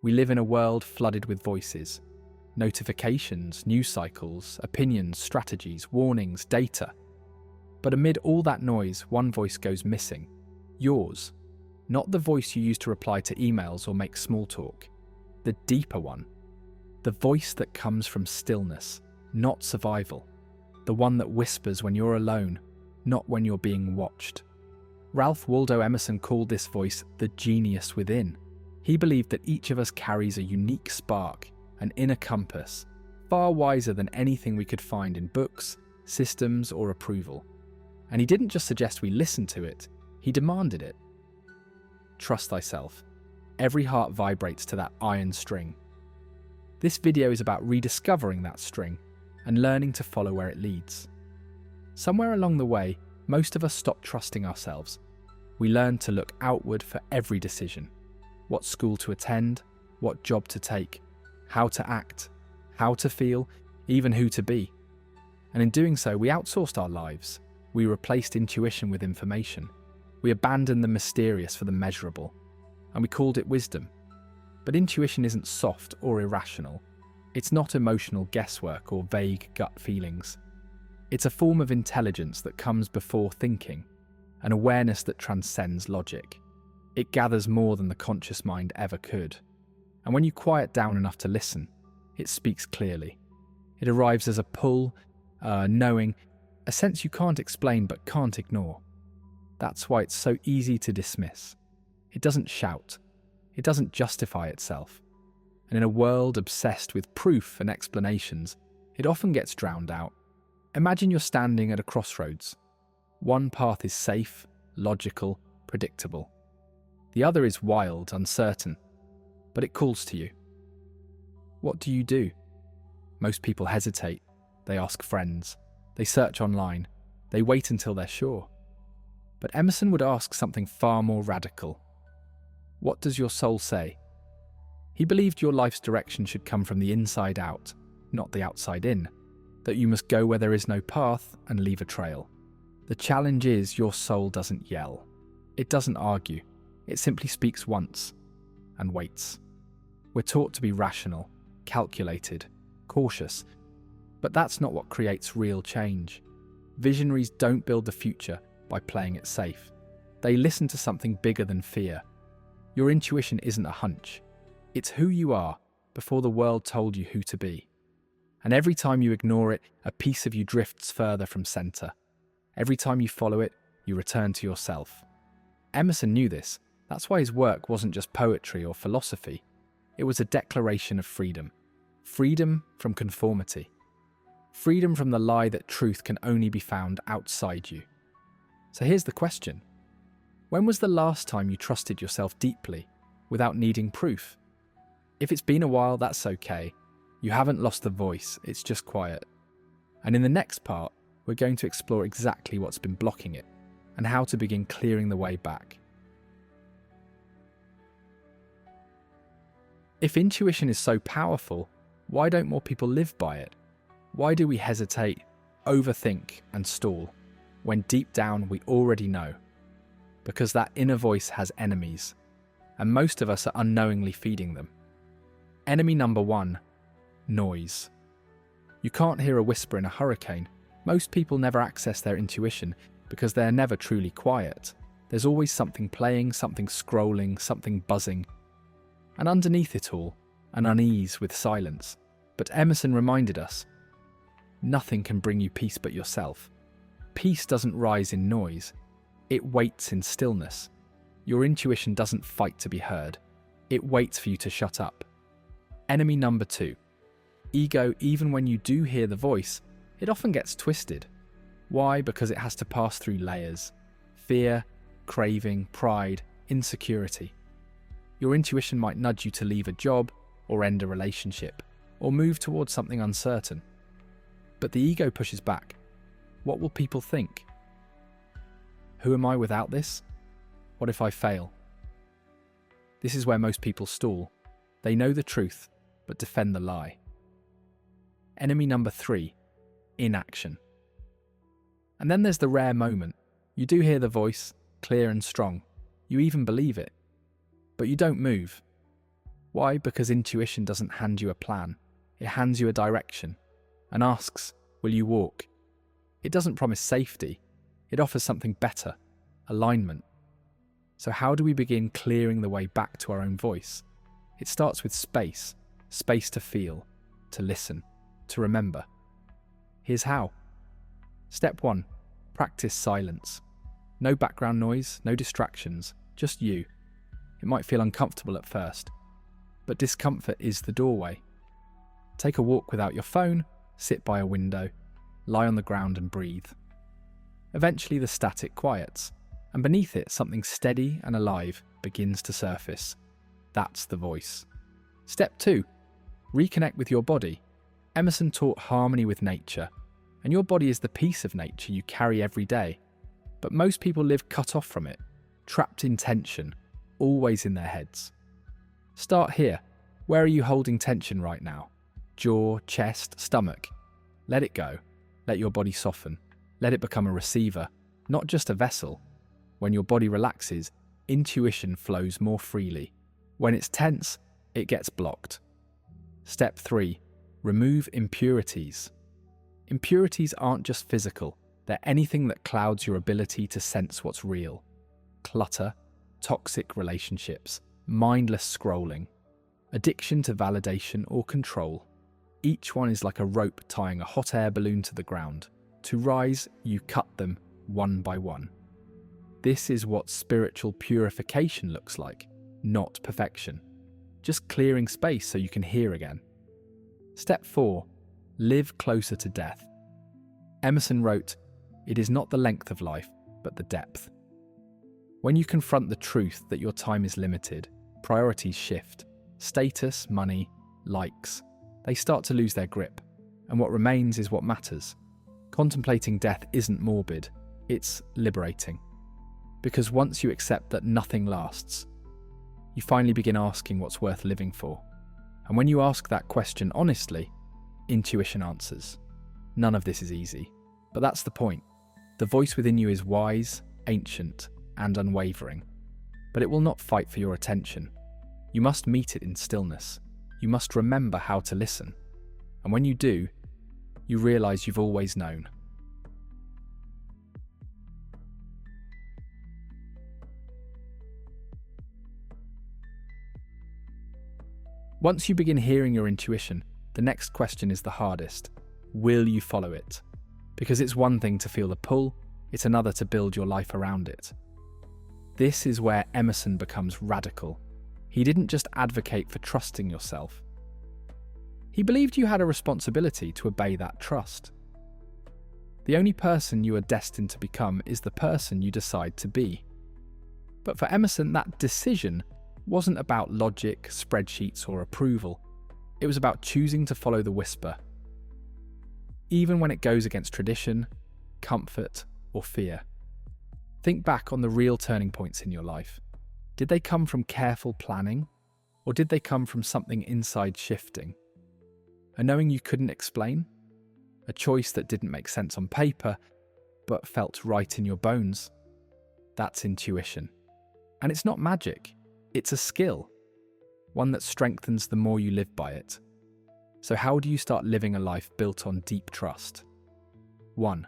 We live in a world flooded with voices. Notifications, news cycles, opinions, strategies, warnings, data. But amid all that noise, one voice goes missing. Yours. Not the voice you use to reply to emails or make small talk. The deeper one. The voice that comes from stillness, not survival. The one that whispers when you're alone, not when you're being watched. Ralph Waldo Emerson called this voice the genius within. He believed that each of us carries a unique spark, an inner compass, far wiser than anything we could find in books, systems, or approval. And he didn't just suggest we listen to it, he demanded it. Trust thyself. Every heart vibrates to that iron string. This video is about rediscovering that string and learning to follow where it leads. Somewhere along the way, most of us stopped trusting ourselves. We learned to look outward for every decision. What school to attend, what job to take, how to act, how to feel, even who to be. And in doing so, we outsourced our lives. We replaced intuition with information. We abandoned the mysterious for the measurable. And we called it wisdom. But intuition isn't soft or irrational. It's not emotional guesswork or vague gut feelings. It's a form of intelligence that comes before thinking, an awareness that transcends logic. It gathers more than the conscious mind ever could. And when you quiet down enough to listen, it speaks clearly. It arrives as a pull, knowing, a sense you can't explain but can't ignore. That's why it's so easy to dismiss. It doesn't shout. It doesn't justify itself. And in a world obsessed with proof and explanations, it often gets drowned out. Imagine you're standing at a crossroads. One path is safe, logical, predictable. The other is wild, uncertain, but it calls to you. What do you do? Most people hesitate. They ask friends. They search online. They wait until they're sure. But Emerson would ask something far more radical. What does your soul say? He believed your life's direction should come from the inside out, not the outside in, that you must go where there is no path and leave a trail. The challenge is your soul doesn't yell. It doesn't argue. It simply speaks once and waits. We're taught to be rational, calculated, cautious, but that's not what creates real change. Visionaries don't build the future by playing it safe. They listen to something bigger than fear. Your intuition isn't a hunch. It's who you are before the world told you who to be. And every time you ignore it, a piece of you drifts further from center. Every time you follow it, you return to yourself. Emerson knew this. That's why his work wasn't just poetry or philosophy. It was a declaration of freedom. Freedom from conformity. Freedom from the lie that truth can only be found outside you. So here's the question. When was the last time you trusted yourself deeply, without needing proof? If it's been a while, that's okay. You haven't lost the voice, it's just quiet. And in the next part, we're going to explore exactly what's been blocking it, and how to begin clearing the way back. If intuition is so powerful, why don't more people live by it? Why do we hesitate, overthink, and stall, when deep down we already know? Because that inner voice has enemies, and most of us are unknowingly feeding them. Enemy number one, noise. You can't hear a whisper in a hurricane. Most people never access their intuition because they're never truly quiet. There's always something playing, something scrolling, something buzzing. And underneath it all, an unease with silence. But Emerson reminded us, nothing can bring you peace but yourself. Peace doesn't rise in noise. It waits in stillness. Your intuition doesn't fight to be heard. It waits for you to shut up. Enemy number two. Ego, even when you do hear the voice, it often gets twisted. Why? Because it has to pass through layers. Fear, craving, pride, insecurity. Your intuition might nudge you to leave a job, or end a relationship, or move towards something uncertain. But the ego pushes back. What will people think? Who am I without this? What if I fail? This is where most people stall. They know the truth, but defend the lie. Enemy number three, inaction. And then there's the rare moment. You do hear the voice, clear and strong. You even believe it. But you don't move. Why? Because intuition doesn't hand you a plan. It hands you a direction and asks, will you walk? It doesn't promise safety. It offers something better, alignment. So how do we begin clearing the way back to our own voice? It starts with space to feel, to listen, to remember. Here's how. Step 1, practice silence. No background noise, no distractions, just you. It might feel uncomfortable at first, but discomfort is the doorway. Take a walk without your phone, sit by a window, lie on the ground and breathe. Eventually the static quiets, and beneath it something steady and alive begins to surface. That's the voice. Step 2, reconnect with your body. Emerson taught harmony with nature, and your body is the piece of nature you carry every day. But most people live cut off from it, trapped in tension, always in their heads. Start here. Where are you holding tension right now? Jaw, chest, stomach. Let it go. Let your body soften. Let it become a receiver, not just a vessel. When your body relaxes, intuition flows more freely. When it's tense, it gets blocked. Step 3, remove impurities. Impurities aren't just physical, they're anything that clouds your ability to sense what's real. Clutter, toxic relationships, mindless scrolling, addiction to validation or control. Each one is like a rope tying a hot air balloon to the ground. To rise, you cut them one by one. This is what spiritual purification looks like, not perfection. Just clearing space so you can hear again. Step 4, live closer to death. Emerson wrote, "It is not the length of life, but the depth." When you confront the truth that your time is limited, priorities shift. Status, money, likes, they start to lose their grip, and what remains is what matters. Contemplating death isn't morbid, it's liberating. Because once you accept that nothing lasts, you finally begin asking what's worth living for. And when you ask that question honestly, intuition answers. None of this is easy, but that's the point. The voice within you is wise, ancient, and unwavering, but it will not fight for your attention. You must meet it in stillness. You must remember how to listen. And when you do, you realize you've always known. Once you begin hearing your intuition, the next question is the hardest. Will you follow it? Because it's one thing to feel the pull, it's another to build your life around it. This is where Emerson becomes radical. He didn't just advocate for trusting yourself. He believed you had a responsibility to obey that trust. The only person you are destined to become is the person you decide to be. But for Emerson, that decision wasn't about logic, spreadsheets, or approval. It was about choosing to follow the whisper, even when it goes against tradition, comfort, or fear. Think back on the real turning points in your life. Did they come from careful planning, or did they come from something inside shifting? A knowing you couldn't explain? A choice that didn't make sense on paper, but felt right in your bones? That's intuition. And it's not magic, it's a skill. One that strengthens the more you live by it. So how do you start living a life built on deep trust? 1.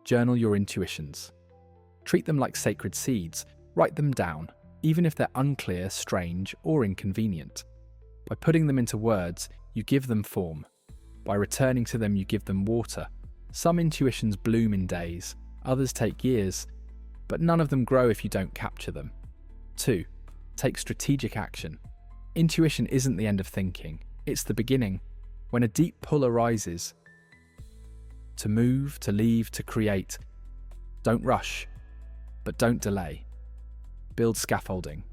Journal your intuitions. Treat them like sacred seeds. Write them down, even if they're unclear, strange, or inconvenient. By putting them into words, you give them form. By returning to them, you give them water. Some intuitions bloom in days, others take years, but none of them grow if you don't capture them. 2. Take strategic action. Intuition isn't the end of thinking, it's the beginning. When a deep pull arises, to move, to leave, to create, don't rush, but don't delay. Build scaffolding.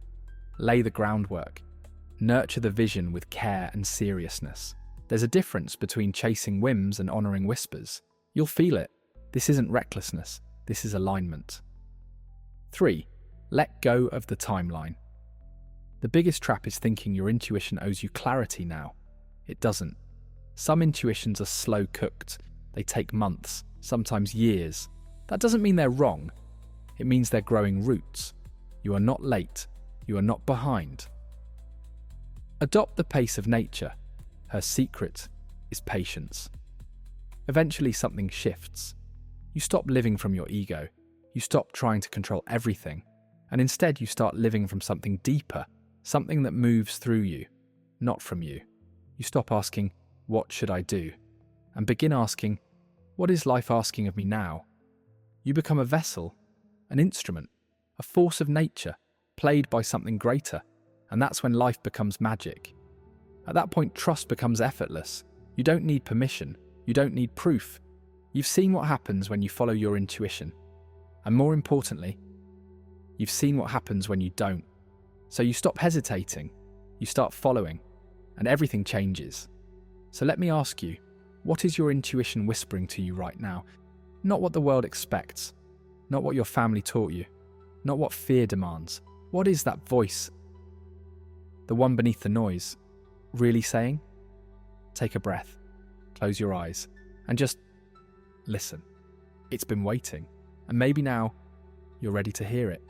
Lay the groundwork. Nurture the vision with care and seriousness. There's a difference between chasing whims and honouring whispers. You'll feel it. This isn't recklessness, this is alignment. 3. Let go of the timeline. The biggest trap is thinking your intuition owes you clarity now. It doesn't. Some intuitions are slow cooked. They take months, sometimes years. That doesn't mean they're wrong. It means they're growing roots. You are not late. You are not behind. Adopt the pace of nature. Her secret is patience. Eventually something shifts. You stop living from your ego. You stop trying to control everything. And instead you start living from something deeper, something that moves through you, not from you. You stop asking, what should I do? And begin asking, what is life asking of me now? You become a vessel, an instrument, a force of nature, played by something greater. And that's when life becomes magic. At that point, trust becomes effortless. You don't need permission. You don't need proof. You've seen what happens when you follow your intuition. And more importantly, you've seen what happens when you don't. So you stop hesitating. You start following. And everything changes. So let me ask you, what is your intuition whispering to you right now? Not what the world expects. Not what your family taught you. Not what fear demands. What is that voice? The one beneath the noise, really saying? Take a breath, close your eyes, and just listen. It's been waiting, and maybe now you're ready to hear it.